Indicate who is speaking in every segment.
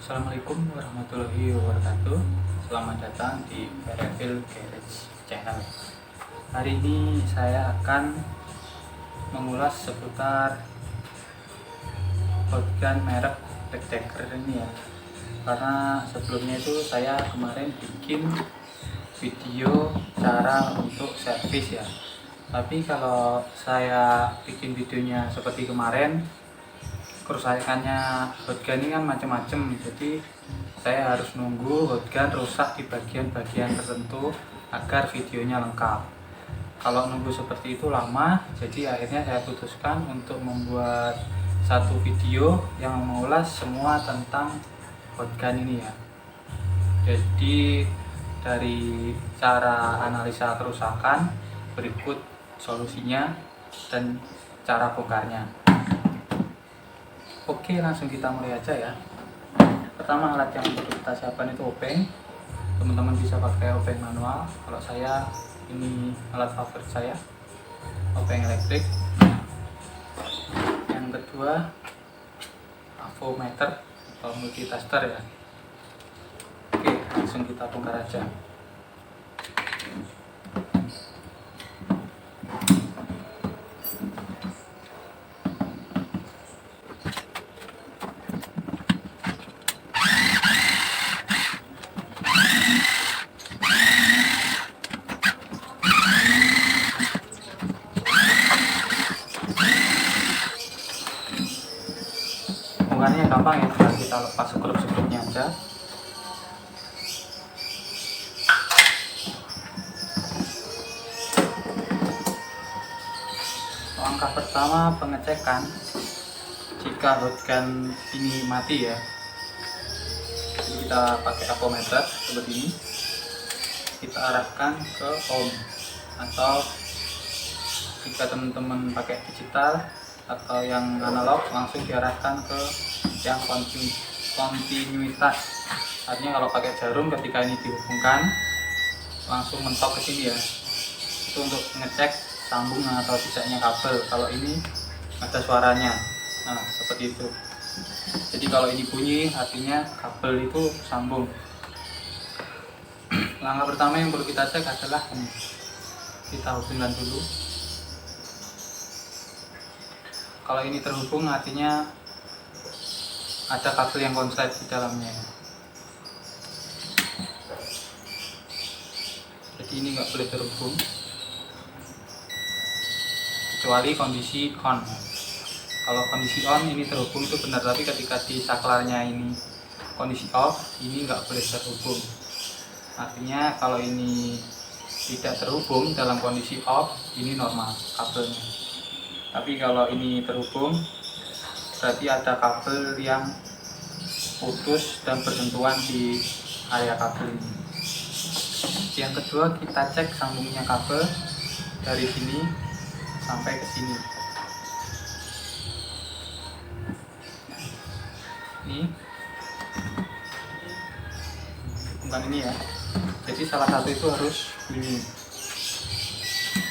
Speaker 1: Assalamualaikum warahmatullahi wabarakatuh. Selamat datang di Verevil Garage Channel. Hari ini saya akan mengulas seputar shotgun merek Blackdecker ini ya. Karena sebelumnya itu saya kemarin bikin video cara untuk servis ya. Tapi kalau saya bikin videonya seperti kemarin, kerusakannya shotgun ini kan macam-macam, jadi saya harus nunggu shotgun rusak di bagian-bagian tertentu agar videonya lengkap. Kalau nunggu seperti itu lama, jadi akhirnya saya putuskan untuk membuat satu video yang mengulas semua tentang shotgun ini ya. Jadi dari cara analisa kerusakan, berikut solusinya dan cara bongkarnya. Oke, langsung kita mulai aja ya. Pertama, alat yang perlu kita siapkan itu obeng. Teman-teman bisa pakai obeng manual. Kalau saya, ini alat favorit saya, obeng elektrik. Yang kedua, avometer atau multitaster ya. Oke, langsung kita bongkar aja. Bongkarnya gampang ya, tinggal kita lepas sekrup-sekrupnya aja. Langkah pertama, pengecekan jika shotgun ini mati ya. Jadi kita pakai avometer seperti ini, kita arahkan ke on, atau jika teman-teman pakai digital atau yang analog langsung diarahkan ke yang kontinuitas. Artinya kalau pakai jarum, ketika ini dihubungkan langsung mentok ke sini ya. Itu untuk ngecek sambung atau tidaknya kabel. Kalau ini ada suaranya, nah seperti itu. Jadi kalau ini bunyi artinya kabel itu sambung. Langkah pertama yang perlu kita cek adalah ini. Kita hubungkan dulu. Kalau ini terhubung artinya ada kabel yang konslet di dalamnya. Jadi ini nggak boleh terhubung kecuali kondisi on. Kalau kondisi on ini terhubung itu benar, tapi ketika di saklarnya ini kondisi off, ini nggak boleh terhubung. Artinya kalau ini tidak terhubung dalam kondisi off, ini normal kabelnya. Tapi kalau ini terhubung, berarti ada kabel yang putus dan bersentuhan di area kabel ini. Yang kedua, kita cek sambungnya kabel dari sini sampai ke sini. Ini bukan ini ya. Jadi salah satu itu harus bunyi.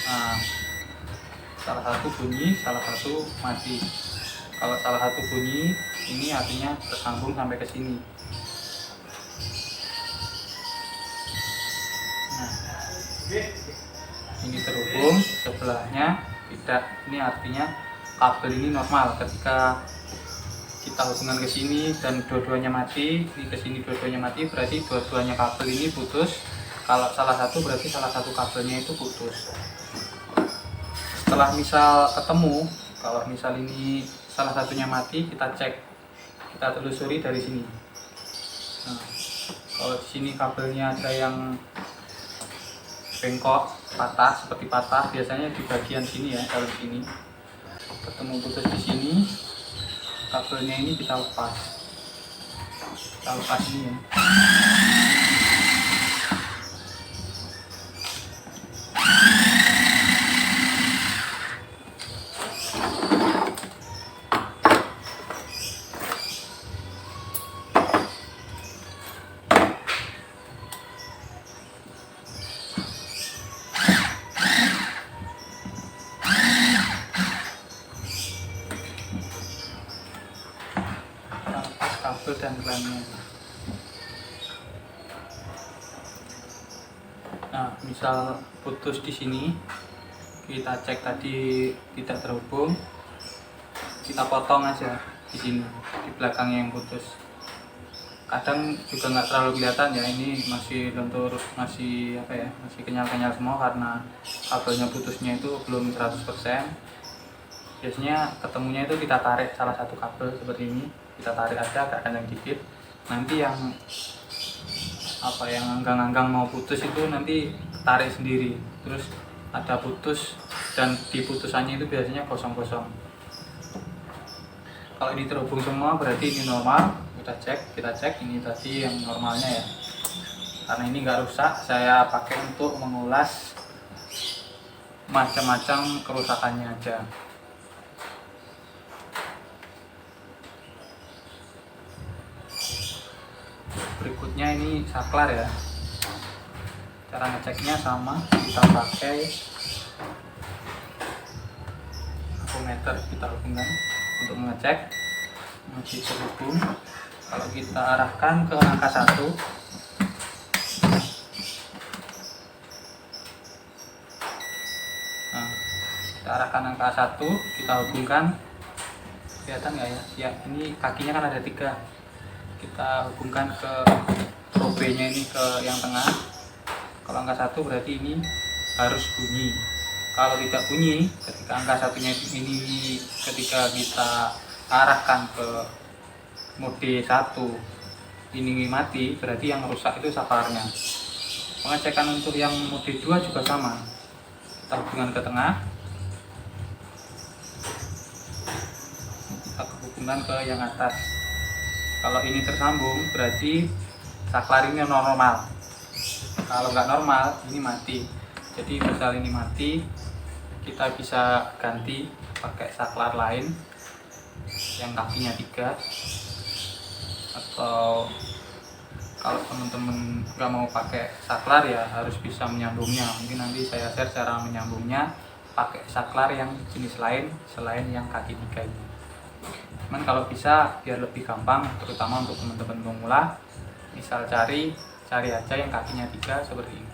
Speaker 1: Nah, salah satu bunyi, salah satu mati. Kalau salah satu bunyi, ini artinya tersambung sampai ke sini. Nah, ini terhubung, sebelahnya tidak. Ini artinya kabel ini normal. Ketika kita hubungan ke sini dan dua-duanya mati, ini ke sini dua-duanya mati, berarti dua-duanya kabel ini putus. Kalau salah satu, berarti salah satu kabelnya itu putus. Setelah misal ketemu, kalau misal ini salah satunya mati, kita cek, kita telusuri dari sini. Nah, kalau di sini kabelnya ada yang bengkok, patah, seperti patah, biasanya di bagian sini ya, dalam sini. Ketemu putus di sini, kabelnya ini kita lepas. Kita lepas ini ya. Kabel dan klemnya. Nah, misal putus di sini, kita cek tadi tidak terhubung, kita potong aja di sini, di belakangnya yang putus. Kadang juga nggak terlalu kelihatan ya, ini masih lentur, masih apa ya, masih kenyal-kenyal semua karena kabelnya putusnya itu belum 100%. Biasanya ketemunya itu kita tarik salah satu kabel seperti ini, kita tarik aja agak kencang dikit. Nanti yang apa yang anggang-anggang mau putus itu nanti tarik sendiri, terus ada putus, dan di putusannya itu biasanya kosong-kosong. Kalau ini terhubung semua berarti ini normal. Kita cek ini tadi yang normalnya ya, karena ini nggak rusak. Saya pakai untuk mengulas macam-macam kerusakannya aja. Berikutnya ini saklar ya. Cara ngeceknya sama, kita pakai apometer, kita hubungkan untuk mengecek masih terhubung. Kalau kita arahkan ke angka 1, nah, kita arahkan angka 1, kita hubungkan, kelihatan nggak ya? Ya, ini kakinya kan ada 3, kita hubungkan ke probe-nya ini ke yang tengah. Kalau angka 1 berarti ini harus bunyi. Kalau tidak bunyi, ketika angka 1-nya ini ketika kita arahkan ke mode 1 ini mati, berarti yang rusak itu saklarnya. Pengecekan untuk yang mode 2 juga sama. Kita hubungkan ke tengah, kita hubungkan ke yang atas. Kalau ini tersambung berarti saklar ini normal. Kalau nggak normal ini mati. Jadi misal ini mati, kita bisa ganti pakai saklar lain yang kakinya 3. Atau kalau teman-teman nggak mau pakai saklar ya harus bisa menyambungnya. Mungkin nanti saya share cara menyambungnya pakai saklar yang jenis lain selain yang kaki 3 ini. Cuman kalau bisa biar lebih gampang, terutama untuk teman-teman pemula, misal cari aja yang kakinya 3 seperti ini,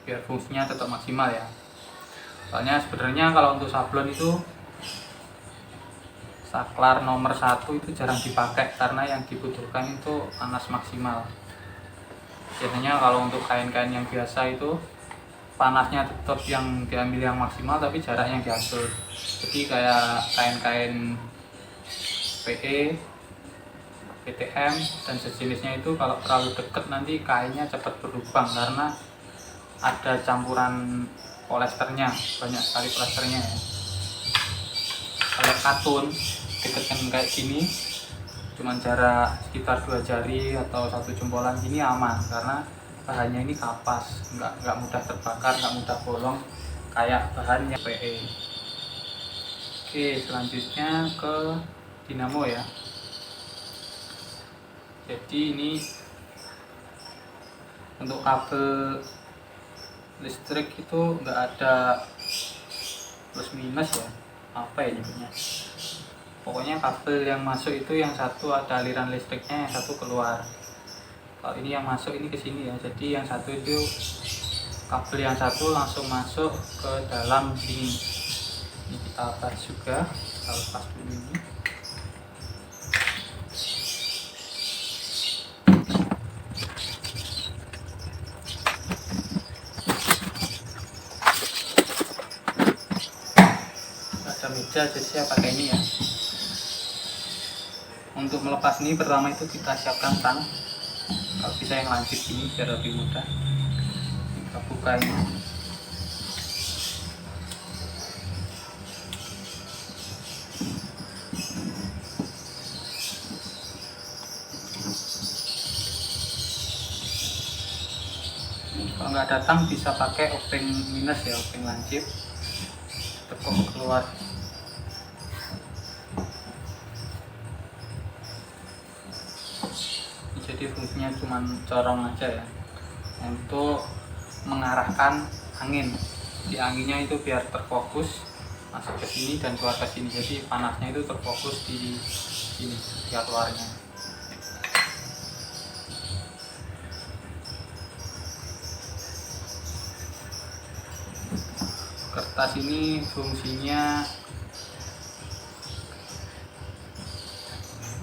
Speaker 1: biar fungsinya tetap maksimal ya. Soalnya sebenarnya kalau untuk sablon itu saklar nomor 1 itu jarang dipakai karena yang dibutuhkan itu panas maksimal. Biasanya kalau untuk kain-kain yang biasa itu panasnya tetap yang diambil yang maksimal tapi jarak yang diatur. Jadi kayak kain-kain PE, PTM dan sejenisnya itu kalau terlalu dekat nanti kainnya cepat berlubang karena ada campuran polyesternya, banyak sekali polyesternya ya. Kalau katun dekatkan kayak gini, cuman jarak sekitar 2 jari atau 1 jempolan gini aman karena bahannya ini kapas, nggak mudah terbakar, nggak mudah bolong kayak bahannya PE. Oke, selanjutnya ke dinamo ya. Jadi ini untuk kabel listrik itu nggak ada plus minus ya, apa ya nyebutnya. Pokoknya kabel yang masuk itu yang satu ada aliran listriknya, yang satu keluar. Kalau ini yang masuk ini ke sini ya, jadi yang satu itu kabel yang satu langsung masuk ke dalam sini. Ini kita bahas juga, kita lepas dulu ini. Ada meja, jadi saya pakai ini ya. Untuk melepas ini pertama itu kita siapkan tang. Kalau bisa yang lancip ini biar lebih mudah. Kita buka ini. Kalau nggak datang bisa pakai obeng minus ya, obeng lancip. Tekuk keluar. Jadi fungsinya cuma corong aja ya, untuk mengarahkan angin. Di anginnya itu biar terfokus masuk ke sini dan keluar ke sini. Jadi panasnya itu terfokus di sini, di keluarnya. kertas ini fungsinya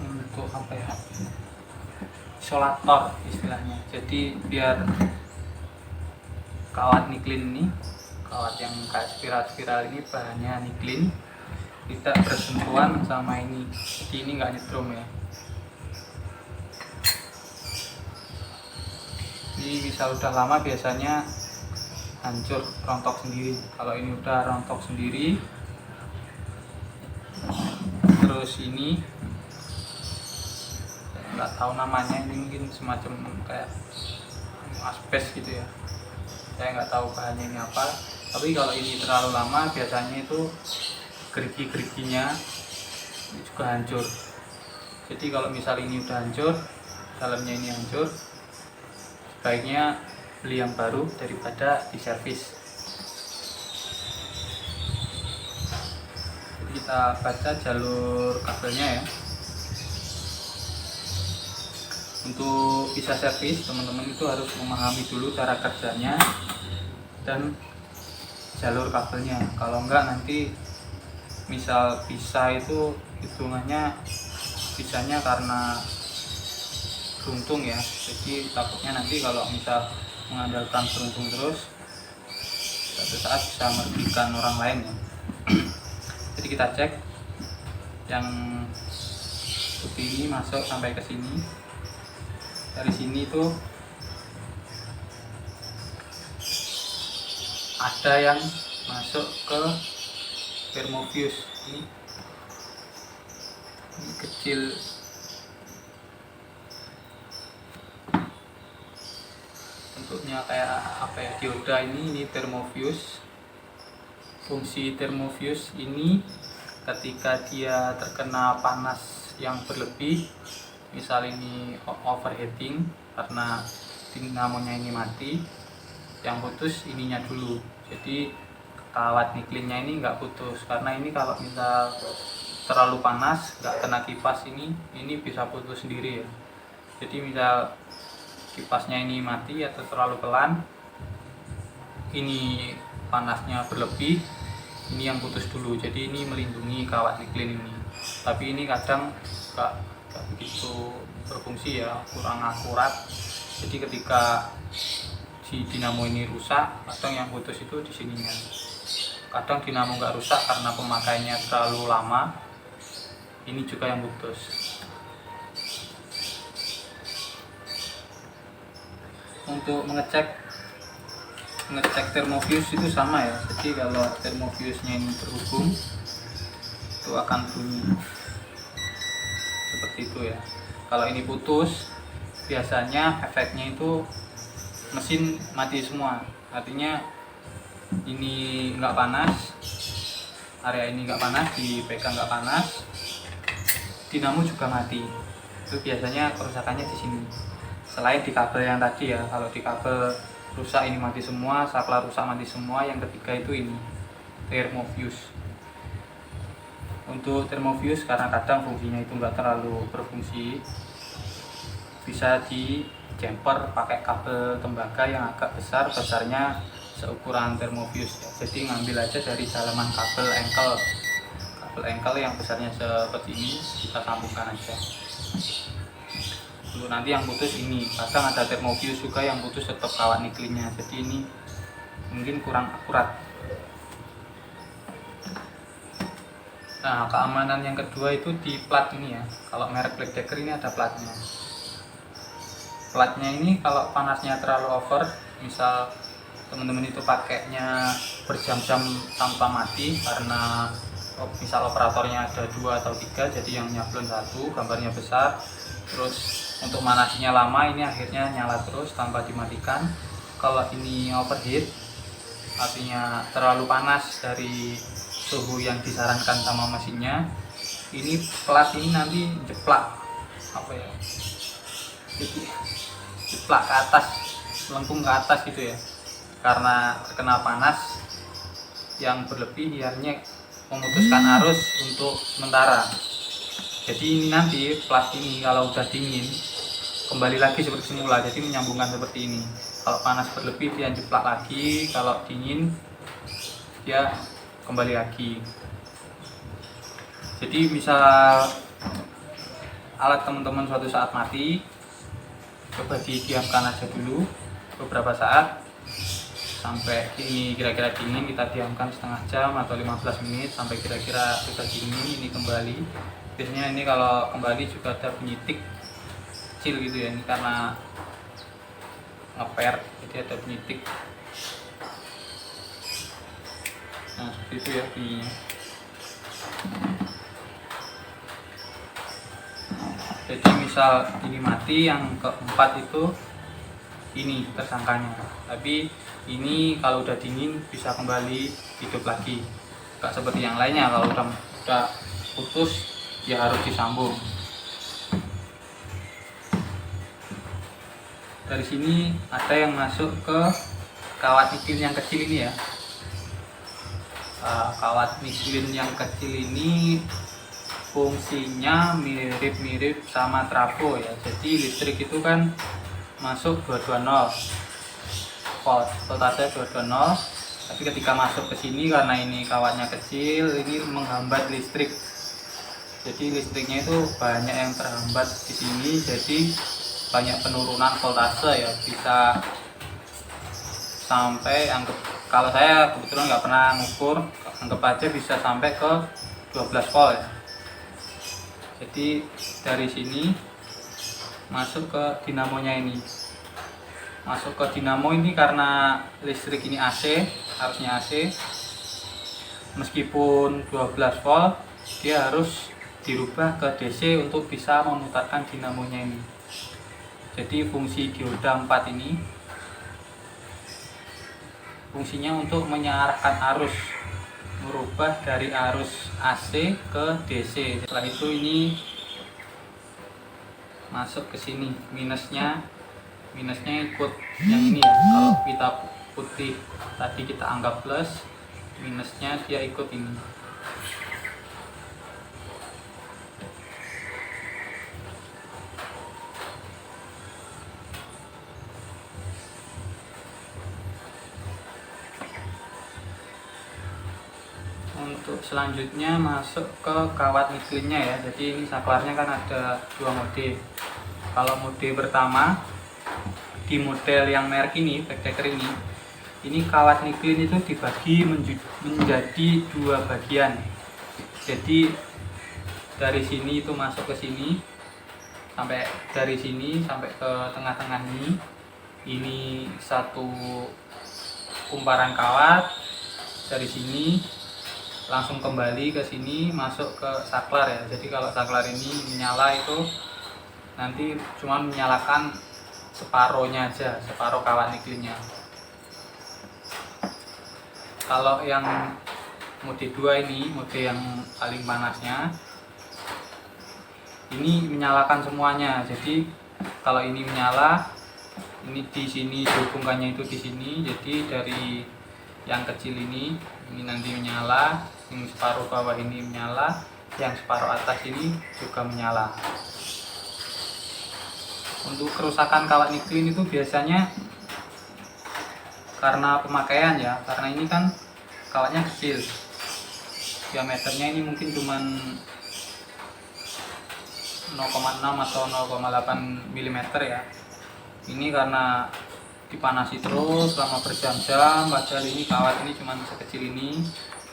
Speaker 1: untuk apa ya, isolator istilahnya. Jadi biar kawat niklin ini, kawat yang kayak spiral-spiral ini bahannya niklin, tidak bersentuhan sama ini. Jadi ini nggak nyetrum ya. Ini misal udah lama biasanya hancur, rontok sendiri. Kalau ini udah rontok sendiri, terus ini nggak tahu namanya, ini mungkin semacam kayak asbes gitu ya, saya nggak tahu bahannya ini apa. Tapi kalau ini terlalu lama biasanya itu gerigi-geriginya juga hancur. Jadi kalau misal ini udah hancur, dalamnya ini hancur, sebaiknya beli yang baru daripada diservis. Jadi kita baca jalur kabelnya ya. Untuk bisa servis, teman-teman itu harus memahami dulu cara kerjanya dan jalur kabelnya. Kalau enggak nanti misal bisa itu hitungannya bisanya karena beruntung ya. Jadi takutnya nanti kalau misal mengandalkan beruntung terus, suatu saat bisa merugikan orang lain ya. Jadi kita cek yang putih ini masuk sampai ke sini. Dari sini tuh ada yang masuk ke thermofuse ini kecil. Bentuknya kayak apa ya, dioda. Ini thermofuse. Fungsi thermofuse ini ketika dia terkena panas yang berlebih, misal ini overheating karena dinamonya ini mati, yang putus ininya dulu. Jadi kawat niklinnya ini nggak putus, karena ini kalau misal terlalu panas nggak kena kipas ini bisa putus sendiri ya. Jadi misal kipasnya ini mati atau terlalu pelan, ini panasnya berlebih, ini yang putus dulu. Jadi ini melindungi kawat niklin ini. Tapi ini kadang nggak begitu berfungsi ya, kurang akurat. Jadi ketika si dinamo ini rusak, kadang yang putus itu di sininya. Kadang dinamo nggak rusak karena pemakaiannya terlalu lama, ini juga yang putus. Untuk mengecek thermofuse itu sama ya. Jadi kalau thermofuse-nya ini terhubung, itu akan bunyi seperti itu ya. Kalau ini putus, biasanya efeknya itu mesin mati semua. Artinya ini nggak panas, area ini nggak panas, dipegang nggak panas, dinamo juga mati. Itu biasanya kerusakannya di sini. Selain di kabel yang tadi ya, kalau di kabel rusak ini mati semua, saklar rusak mati semua. Yang ketiga itu ini thermofuse. Untuk thermofuse karena kadang fungsinya itu nggak terlalu berfungsi, bisa di jumper pakai kabel tembaga yang agak besar, besarnya seukuran thermofuse ya. Jadi ngambil aja dari dalaman kabel engkel yang besarnya seperti ini, kita sambungkan aja. Untuk nanti yang putus ini, kadang ada thermofuse juga yang putus tetap kawat niklinnya. Jadi ini mungkin kurang akurat. Nah, keamanan yang kedua itu di plat ini ya. Kalau merek Black Decker ini ada platnya. Platnya ini kalau panasnya terlalu over, misal teman-teman itu pakainya berjam-jam tanpa mati karena misal operatornya ada 2 atau 3, jadi yang nyablon 1, gambarnya besar, terus untuk manasinya lama, ini akhirnya nyala terus tanpa dimatikan. Kalau ini overheat, artinya terlalu panas dari suhu yang disarankan sama mesinnya, ini plat ini nanti jeplak apa ya, jadi jeplak ke atas, melengkung ke atas gitu ya, karena terkena panas yang berlebih, akhirnya memutuskan arus untuk sementara. Jadi ini nanti plat ini kalau udah dingin kembali lagi seperti semula, jadi menyambungkan seperti ini. Kalau panas berlebih dia jeplak lagi, kalau dingin dia kembali lagi. Jadi misal alat teman-teman suatu saat mati, coba didiamkan aja dulu beberapa saat sampai ini kira-kira dingin. Kita diamkan setengah jam atau 15 menit sampai kira-kira sudah dingin, ini kembali. Biasanya ini kalau kembali juga ada bunyi tik kecil gitu ya, ini karena ngeper jadi ada bunyi tik. Nah seperti itu ya bunyinya. Jadi misal ini mati, yang keempat itu ini tersangkanya, tapi ini kalau udah dingin bisa kembali hidup lagi, nggak seperti yang lainnya kalau udah putus ya harus disambung. Dari sini ada yang masuk ke kawat niklin yang kecil ini ya. Kawat niklin yang kecil ini fungsinya mirip-mirip sama trafo ya. Jadi listrik itu kan masuk 220 volt, voltase 220, tapi ketika masuk ke sini karena ini kawatnya kecil, ini menghambat listrik. Jadi listriknya itu banyak yang terhambat di sini, jadi banyak penurunan voltase ya, bisa sampai kalau saya kebetulan nggak pernah ngukur, anggap aja bisa sampai ke 12 volt ya. Jadi dari sini masuk ke dinamonya ini, masuk ke dinamo ini karena listrik ini AC, harusnya AC, meskipun 12 volt dia harus dirubah ke DC untuk bisa memutarkan dinamonya ini. Jadi fungsi dioda 4 ini fungsinya untuk mengarahkan arus, merubah dari arus AC ke DC. Setelah itu ini masuk ke sini, minusnya ikut yang ini ya. Kalau kita putih tadi kita anggap plus, minusnya dia ikut ini. Untuk selanjutnya masuk ke kawat niklinnya ya. Jadi ini saklarnya kan ada 2 mode. Kalau mode pertama di model yang merek ini, backdecker ini kawat niklin itu dibagi menjadi 2 bagian. Jadi dari sini itu masuk ke sini, sampai dari sini sampai ke tengah-tengah ini satu kumparan kawat. Dari sini langsung kembali ke sini masuk ke saklar ya. Jadi kalau saklar ini menyala itu nanti cuma menyalakan separohnya aja, separuh kawat niklinnya. Kalau yang mode 2 ini, mode yang paling panasnya, ini menyalakan semuanya. Jadi kalau ini menyala, ini di sini hubungannya itu di sini. Jadi dari yang kecil ini nanti menyala, yang separuh bawah ini menyala, yang separuh atas ini juga menyala. Untuk kerusakan kawat niklin itu biasanya karena pemakaian ya, karena ini kan kawatnya kecil, diameternya ini mungkin cuman 0,6 atau 0,8 mm ya. Ini karena dipanasi terus selama berjam-jam, padahal ini kawat ini cuma sekecil ini,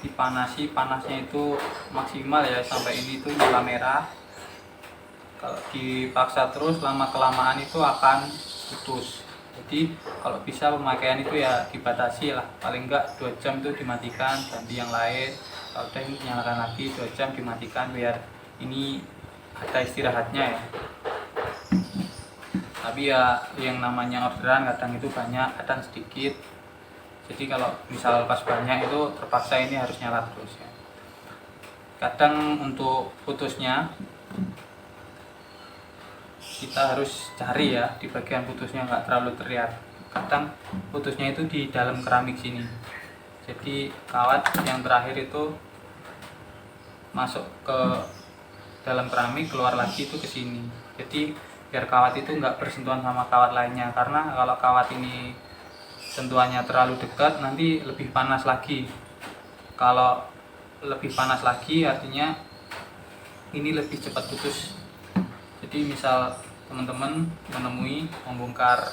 Speaker 1: dipanasi, panasnya itu maksimal ya, sampai ini tuh nyala merah. Kalau dipaksa terus lama-kelamaan itu akan putus. Jadi kalau bisa pemakaian itu ya dibatasi lah, paling enggak 2 jam itu dimatikan, ganti yang lain. Kalau udah ini nyalakan lagi 2 jam dimatikan, biar ini ada istirahatnya ya. Tapi ya yang namanya orderan kadang itu banyak, kadang sedikit. Jadi kalau misal pas banyak itu terpaksa ini harus nyala terus ya. Kadang untuk putusnya kita harus cari ya, di bagian putusnya nggak terlalu terlihat. Kadang putusnya itu di dalam keramik sini. Jadi kawat yang terakhir itu masuk ke dalam keramik, keluar lagi itu ke sini. Jadi biar kawat itu nggak bersentuhan sama kawat lainnya, karena kalau kawat ini sentuhannya terlalu dekat nanti lebih panas lagi. Kalau lebih panas lagi artinya ini lebih cepat putus. Jadi misal teman-teman membongkar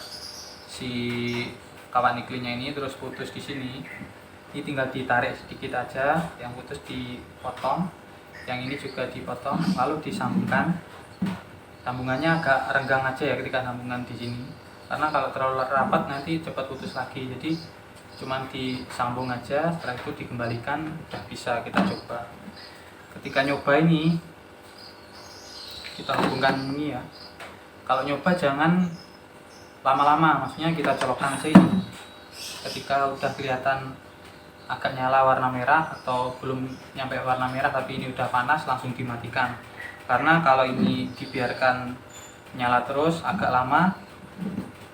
Speaker 1: si kawat nikkelnya ini terus putus di sini, ini tinggal ditarik sedikit aja, yang putus dipotong, yang ini juga dipotong, lalu disambungkan. Sambungannya agak renggang aja ya ketika sambungan di sini, karena kalau terlalu rapat nanti cepat putus lagi. Jadi cuman disambung aja, setelah itu dikembalikan, udah bisa kita coba. Ketika nyoba ini kita hubungkan ini ya, kalau nyoba jangan lama-lama, maksudnya kita colokkan aja ini. Ketika udah kelihatan agak nyala warna merah atau belum nyampe warna merah tapi ini udah panas, langsung dimatikan. Karena kalau ini dibiarkan nyala terus agak lama,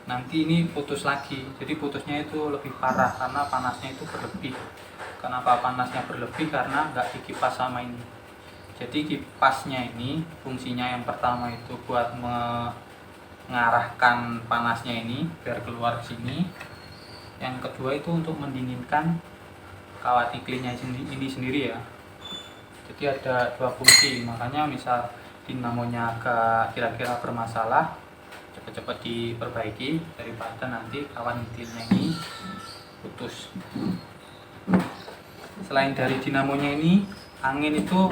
Speaker 1: nanti ini putus lagi. Jadi putusnya itu lebih parah karena panasnya itu berlebih. Kenapa panasnya berlebih? Karena nggak dikipas sama ini. Jadi kipasnya ini fungsinya yang pertama itu buat mengarahkan panasnya ini biar keluar ke sini. Yang kedua itu untuk mendinginkan kawat nikkelnya ini sendiri ya. Jadi ada dua fungsi, makanya misal dinamonya agak kira-kira bermasalah, cepat-cepat diperbaiki daripada nanti kawat nikkelnya ini putus. Selain dari dinamonya ini, angin itu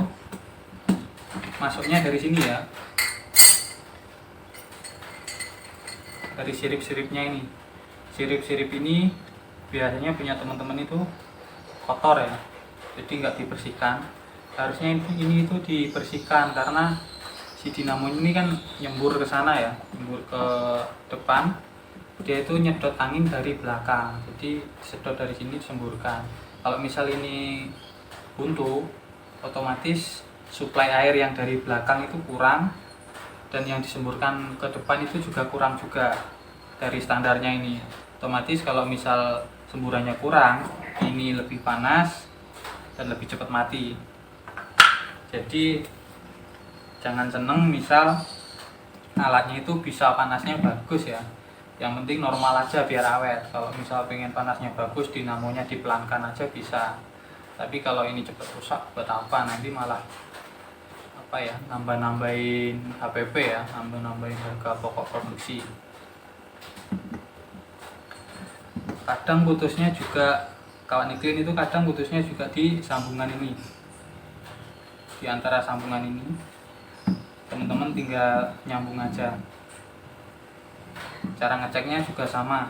Speaker 1: masuknya dari sini ya, dari sirip-siripnya ini. Sirip-sirip ini biasanya punya teman-teman itu kotor ya, jadi nggak dibersihkan. Harusnya ini itu dibersihkan karena si dinamo ini kan nyembur ke sana ya, nyembur ke depan. Dia itu nyedot angin dari belakang, jadi sedot dari sini disemburkan. Kalau misal ini buntu, otomatis suplai air yang dari belakang itu kurang, dan yang disemburkan ke depan itu juga kurang juga dari standarnya ini. Otomatis kalau misal semburannya kurang, ini lebih panas dan lebih cepat mati. Jadi jangan seneng misal alatnya itu bisa panasnya bagus ya, yang penting normal aja biar awet. Kalau misal pengen panasnya bagus, dinamonya dipelankan aja bisa, tapi kalau ini cepat rusak buat apa? Nanti malah apa ya, nambah-nambahin HPP ya, nambah-nambahin harga pokok produksi. Kadang putusnya juga kawat nikkel itu kadang putusnya juga di sambungan ini, di antara sambungan ini. Teman-teman tinggal nyambung aja. Cara ngeceknya juga sama,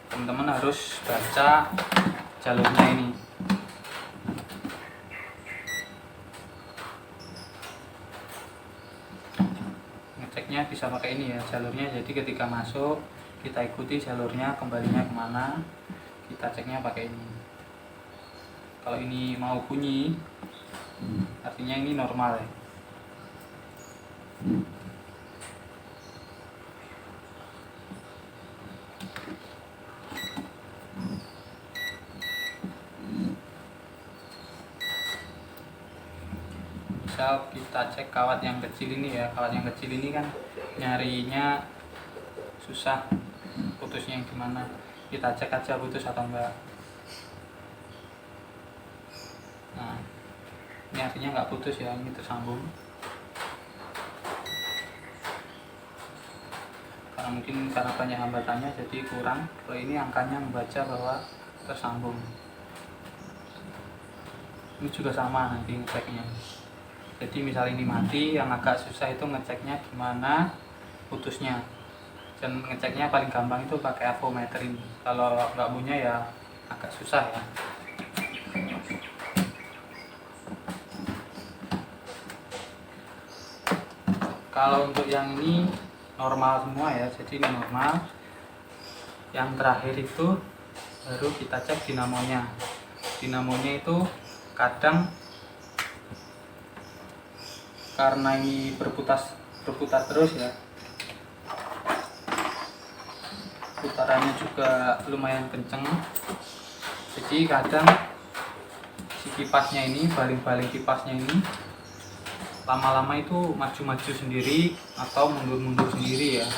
Speaker 1: teman-teman harus baca jalurnya ini. Ngeceknya bisa pakai ini ya jalurnya, jadi ketika masuk kita ikuti jalurnya, kembalinya kemana kita ceknya pakai ini. Kalau ini mau bunyi artinya ini normal ya. Misal kita cek kawat yang kecil ini ya, kawat yang kecil ini kan nyarinya susah, putusnya yang gimana. Kita cek aja putus atau enggak. Nah, ini artinya nggak putus ya, ini tersambung. Karena mungkin karena banyak hambatannya jadi kurang. Kalau ini angkanya membaca bahwa tersambung. Ini juga sama nanti ngeceknya. Jadi misal ini mati, yang agak susah itu ngeceknya gimana putusnya. Dan ngeceknya paling gampang itu pakai avometer ini. Kalau nggak punya ya agak susah ya. Kalau untuk yang ini normal semua ya, jadi ini normal. Yang terakhir itu baru kita cek dinamonya. Dinamonya itu kadang karena ini berputar terus ya, putarannya juga lumayan kenceng, jadi kadang si kipasnya ini, baling-baling kipasnya ini lama-lama itu maju-maju sendiri atau mundur-mundur sendiri ya.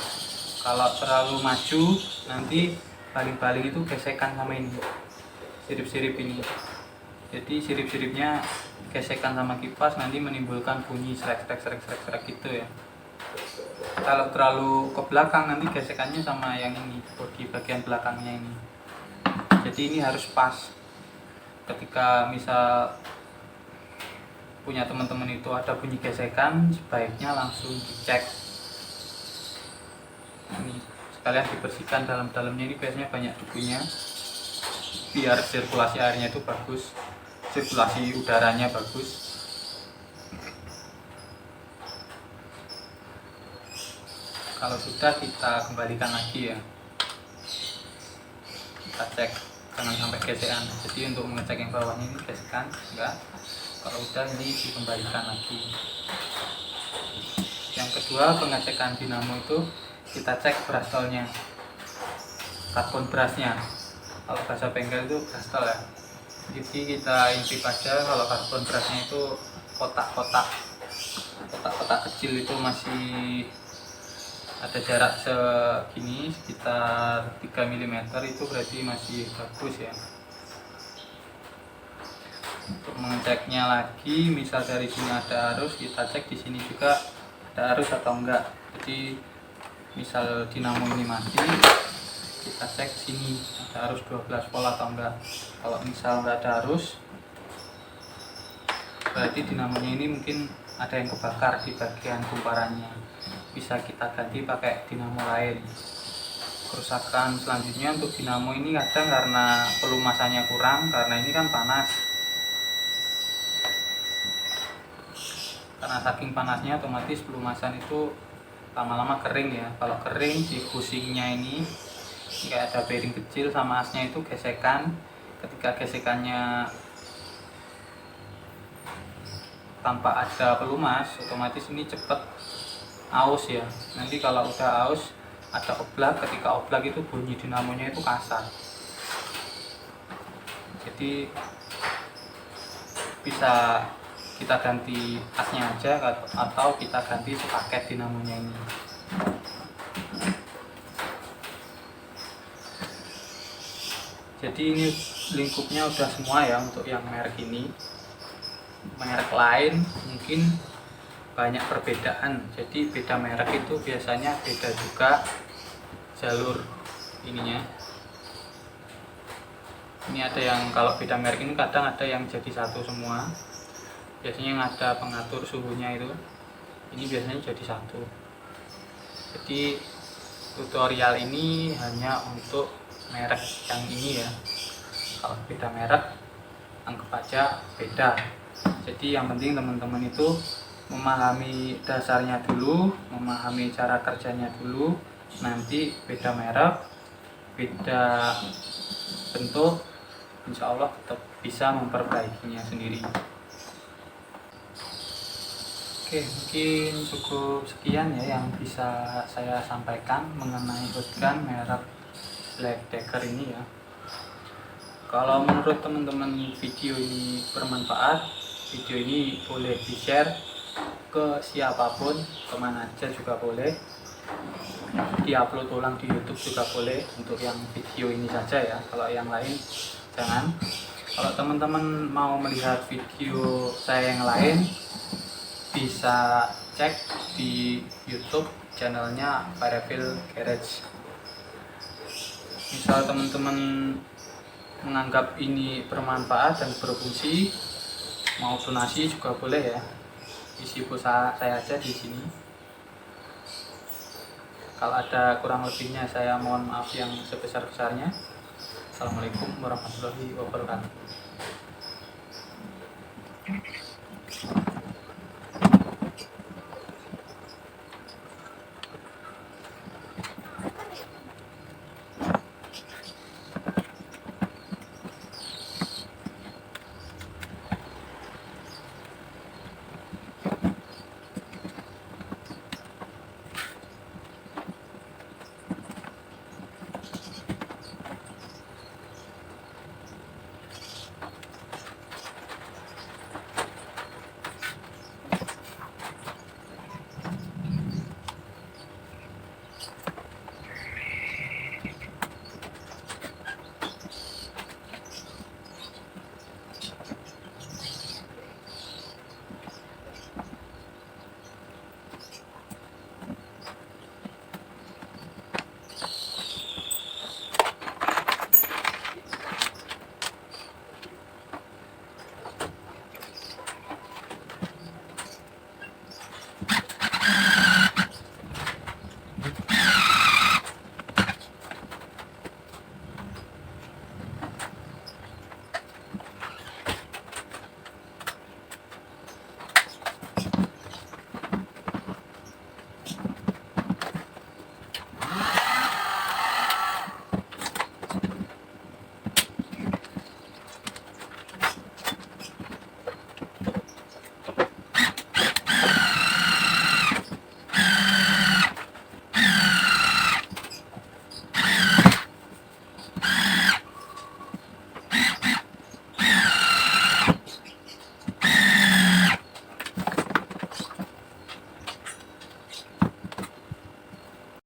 Speaker 1: Kalau terlalu maju nanti baling-baling itu gesekan sama ini, sirip-sirip ini. Jadi sirip-siripnya gesekan sama kipas nanti menimbulkan bunyi srek gitu ya. Kalau terlalu ke belakang nanti gesekannya sama yang ini, bodi bagian belakangnya ini. Jadi ini harus pas. Ketika misal punya teman-teman itu ada bunyi gesekan, sebaiknya langsung dicek. Ini sekalian dibersihkan dalam-dalamnya, ini biasanya banyak debunya, biar sirkulasi airnya itu bagus, sirkulasi udaranya bagus. Kalau sudah, kita kembalikan lagi ya, kita cek jangan sampai gesekan. Jadi untuk mengecek yang bawahnya ini gesekan enggak, kalau udah ini dikembalikan lagi. Yang kedua, pengecekan dinamo itu kita cek brastolnya, karbon brasnya. Kalau bahasa bengkel itu brastol ya. Jadi kita intip aja kalau karbon brasnya itu kotak-kotak kecil itu masih ada jarak segini, sekitar 3 mm, itu berarti masih bagus ya. Untuk mengeceknya lagi, misal dari sini ada arus, kita cek di sini juga ada arus atau enggak. Jadi misal dinamo ini mati, kita cek sini ada arus 12 volt atau enggak. Kalau misal enggak ada arus, berarti dinamonya ini mungkin ada yang kebakar di bagian kumparannya, bisa kita ganti pakai dinamo lain. Kerusakan selanjutnya untuk dinamo ini kadang karena pelumasannya kurang, karena ini kan panas. Karena saking panasnya otomatis pelumasan itu lama-lama kering ya. Kalau kering, si bushingnya ini kayak ada bearing kecil sama asnya itu gesekan. Ketika gesekannya tanpa ada pelumas, otomatis ini cepet aus ya. Nanti kalau udah aus, ada oblak, ketika oblak itu bunyi dinamonya itu kasar. Jadi bisa kita ganti asnya aja atau kita ganti sepaket dinamonya ini. Jadi ini lingkupnya udah semua ya untuk yang merek ini. Merek lain mungkin banyak perbedaan, jadi beda merek itu biasanya beda juga jalur ininya. Ini ada yang kalau beda merek ini kadang ada yang jadi satu semua, biasanya yang ada pengatur suhunya itu, ini biasanya jadi satu. Jadi tutorial ini hanya untuk merek yang ini ya. Kalau beda merek, anggap aja beda. Jadi yang penting teman-teman itu memahami dasarnya dulu, memahami cara kerjanya dulu. Nanti beda merek, beda bentuk, insya Allah tetap bisa memperbaikinya sendiri. Oke, mungkin cukup sekian ya yang bisa saya sampaikan mengenai hotgun merek Black Decker ini ya. Kalau menurut teman-teman video ini bermanfaat, video ini boleh di-share ke siapapun, kemana aja juga boleh, di-upload ulang di YouTube juga boleh, untuk yang video ini saja ya, kalau yang lain jangan. Kalau teman-teman mau melihat video saya yang lain, bisa cek di YouTube channelnya Firefil Garage. Misal teman-teman menganggap ini bermanfaat dan berfungsi, mau donasi juga boleh ya, isi pulsa saya aja di sini. Kalau ada kurang lebihnya saya mohon maaf yang sebesar-besarnya. Assalamualaikum warahmatullahi wabarakatuh.